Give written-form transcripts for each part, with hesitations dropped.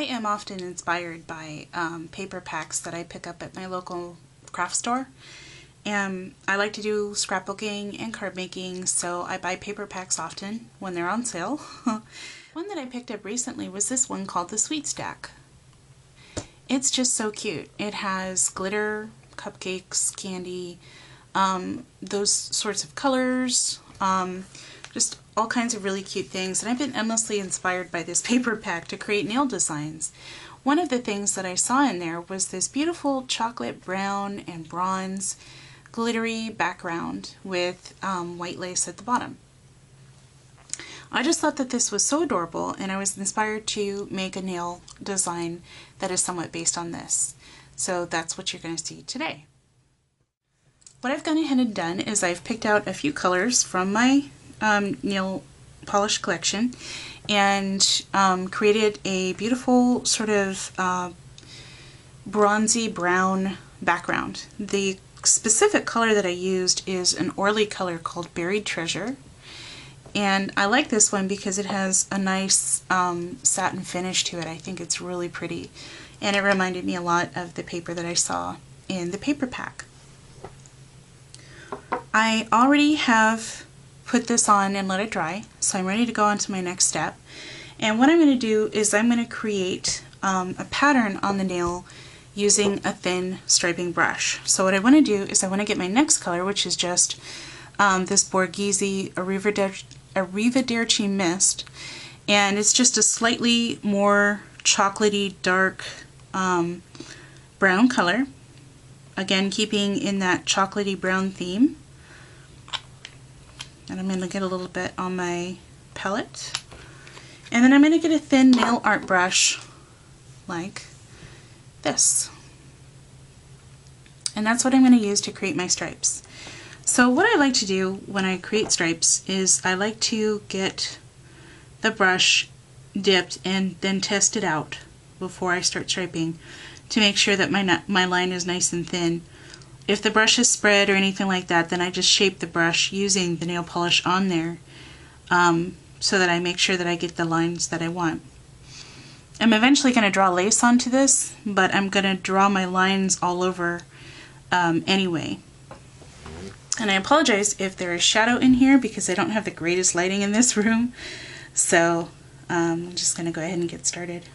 am often inspired by paper packs that I pick up at my local craft store. And I like to do scrapbooking and card making, so I buy paper packs often when they're on sale. One that I picked up recently was this one called the Sweet Stack. It's just so cute. It has glitter, cupcakes, candy, those sorts of colors, just all kinds of really cute things. And I've been endlessly inspired by this paper pack to create nail designs. One of the things that I saw in there was this beautiful chocolate brown and bronze glittery background with white lace at the bottom. I just thought that this was so adorable, and I was inspired to make a nail design that is somewhat based on this. So that's what you're going to see today. What I've gone ahead and done is I've picked out a few colors from my nail polish collection and created a beautiful sort of bronzy brown background. The specific color that I used is an Orly color called Buried Treasure. And I like this one because it has a nice satin finish to it. I think it's really pretty. And it reminded me a lot of the paper that I saw in the paper pack. I already have put this on and let it dry, so I'm ready to go on to my next step. And what I'm going to do is I'm going to create a pattern on the nail using a thin striping brush. So what I want to do is I want to get my next color, which is just this Borghese Arrivederci Mist, and it's just a slightly more chocolatey dark brown color, again keeping in that chocolatey brown theme. And I'm going to get a little bit on my palette, and then I'm going to get a thin nail art brush like this, and that's what I'm going to use to create my stripes. So what I like to do when I create stripes is I like to get the brush dipped and then test it out before I start striping to make sure that my line is nice and thin. If the brush is spread or anything like that, then I just shape the brush using the nail polish on there so that I make sure that I get the lines that I want. I'm eventually going to draw lace onto this, but I'm going to draw my lines all over anyway. And I apologize if there is shadow in here because I don't have the greatest lighting in this room. So I'm just going to go ahead and get started.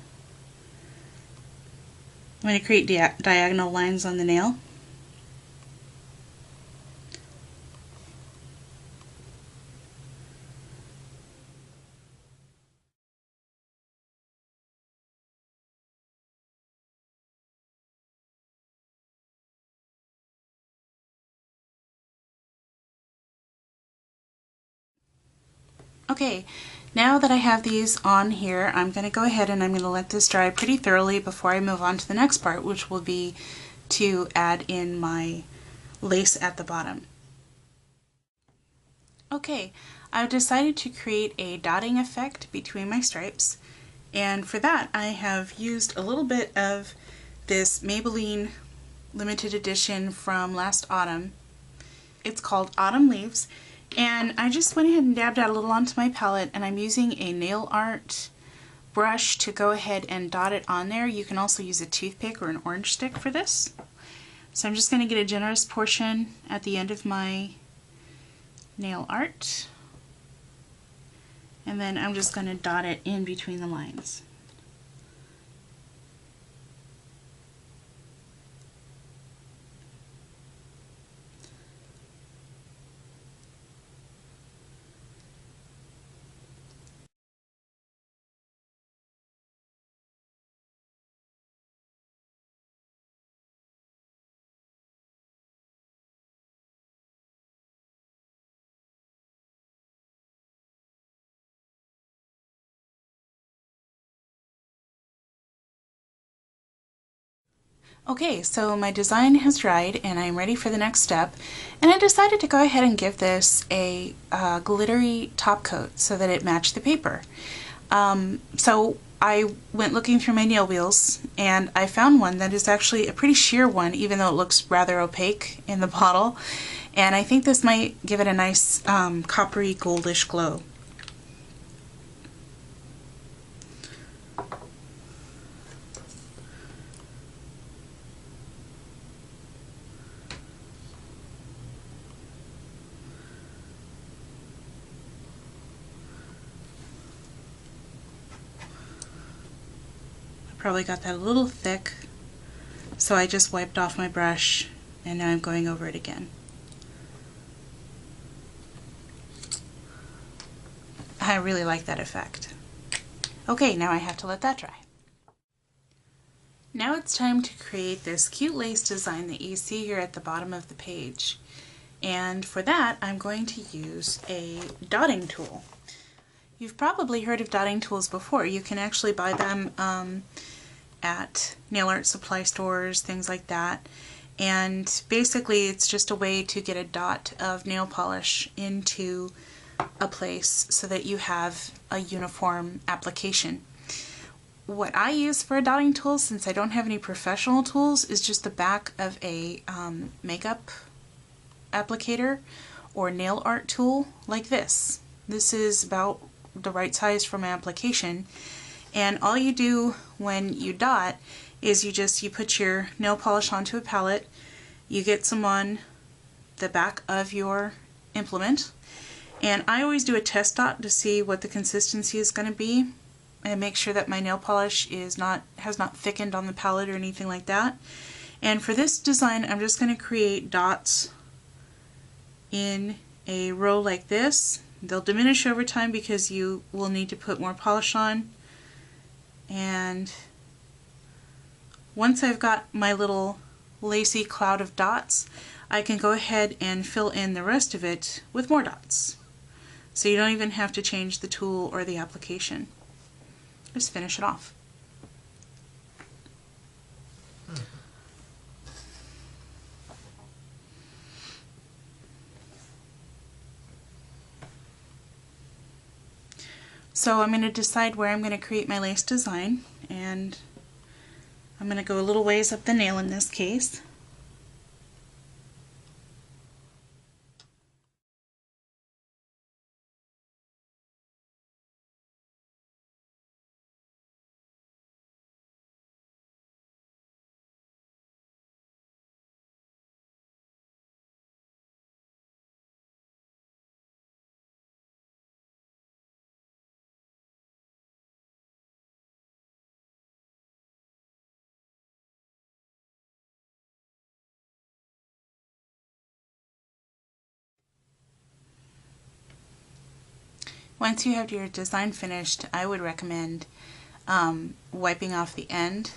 I'm going to create diagonal lines on the nail. Okay, now that I have these on here, I'm going to go ahead and I'm going to let this dry pretty thoroughly before I move on to the next part, which will be to add in my lace at the bottom. Okay, I've decided to create a dotting effect between my stripes, and for that I have used a little bit of this Maybelline limited edition from last autumn. It's called Autumn Leaves. And I just went ahead and dabbed out a little onto my palette, and I'm using a nail art brush to go ahead and dot it on there. You can also use a toothpick or an orange stick for this. So I'm just going to get a generous portion at the end of my nail art, and then I'm just going to dot it in between the lines. Okay, so my design has dried and I'm ready for the next step, and I decided to go ahead and give this a glittery top coat so that it matched the paper. So I went looking through my nail wheels and I found one that is actually a pretty sheer one, even though it looks rather opaque in the bottle, and I think this might give it a nice coppery goldish glow. Probably got that a little thick, so I just wiped off my brush and now I'm going over it again. I really like that effect. Okay, now I have to let that dry. Now it's time to create this cute lace design that you see here at the bottom of the page. And for that, I'm going to use a dotting tool. You've probably heard of dotting tools before. You can actually buy them at nail art supply stores, things like that. And basically it's just a way to get a dot of nail polish into a place so that you have a uniform application. What I use for a dotting tool, since I don't have any professional tools, is just the back of a makeup applicator or nail art tool like this. This is about the right size for my application, and all you do when you dot is you put your nail polish onto a palette, you get some on the back of your implement, and I always do a test dot to see what the consistency is going to be and make sure that my nail polish has not thickened on the palette or anything like that. And for this design I'm just going to create dots in a row like this. They'll diminish over time because you will need to put more polish on. And once I've got my little lacy cloud of dots, I can go ahead and fill in the rest of it with more dots. So you don't even have to change the tool or the application. Just finish it off. So I'm going to decide where I'm going to create my lace design, and I'm going to go a little ways up the nail in this case. Once you have your design finished, I would recommend wiping off the end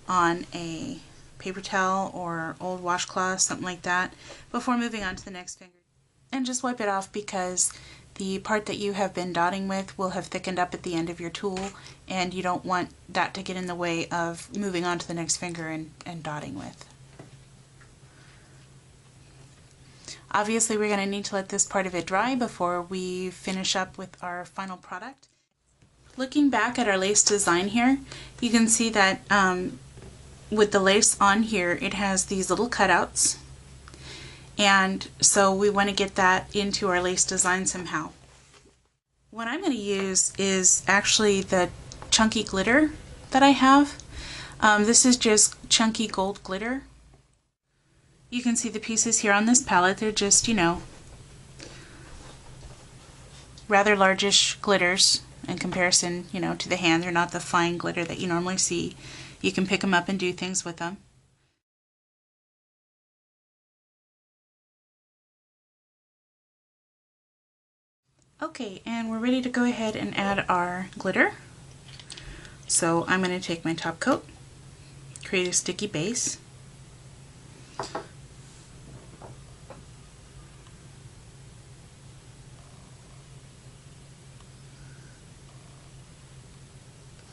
on a paper towel or old washcloth, something like that, before moving on to the next finger. And just wipe it off because the part that you have been dotting with will have thickened up at the end of your tool, and you don't want that to get in the way of moving on to the next finger and dotting with. Obviously we're going to need to let this part of it dry before we finish up with our final product. Looking back at our lace design here, you can see that with the lace on here it has these little cutouts, and so we want to get that into our lace design somehow. What I'm going to use is actually the chunky glitter that I have. This is just chunky gold glitter. You can see the pieces here on this palette. They're just, you know, rather largish glitters in comparison, you know, to the hand. They're not the fine glitter that you normally see. You can pick them up and do things with them. Okay, and we're ready to go ahead and add our glitter. So I'm going to take my top coat, create a sticky base.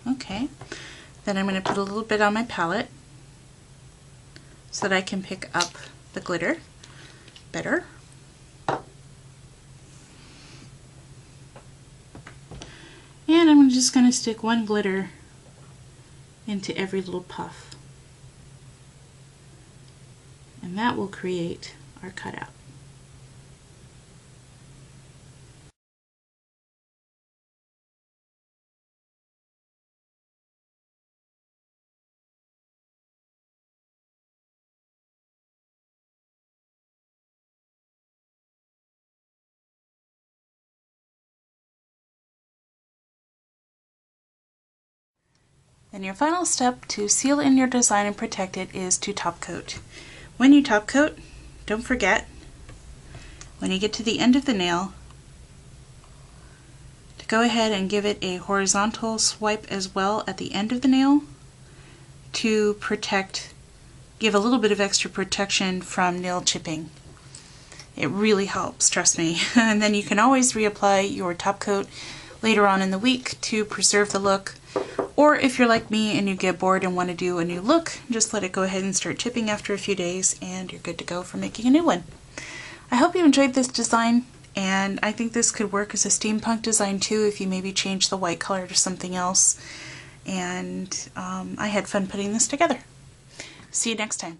Okay, then I'm going to put a little bit on my palette so that I can pick up the glitter better. And I'm just going to stick one glitter into every little puff. And that will create our cutout. And your final step to seal in your design and protect it is to top coat. When you top coat, don't forget, when you get to the end of the nail, to go ahead and give it a horizontal swipe as well at the end of the nail to protect, give a little bit of extra protection from nail chipping. It really helps, trust me. And then you can always reapply your top coat later on in the week to preserve the look. Or if you're like me and you get bored and want to do a new look, just let it go ahead and start chipping after a few days and you're good to go for making a new one. I hope you enjoyed this design, and I think this could work as a steampunk design too if you maybe change the white color to something else. And I had fun putting this together. See you next time.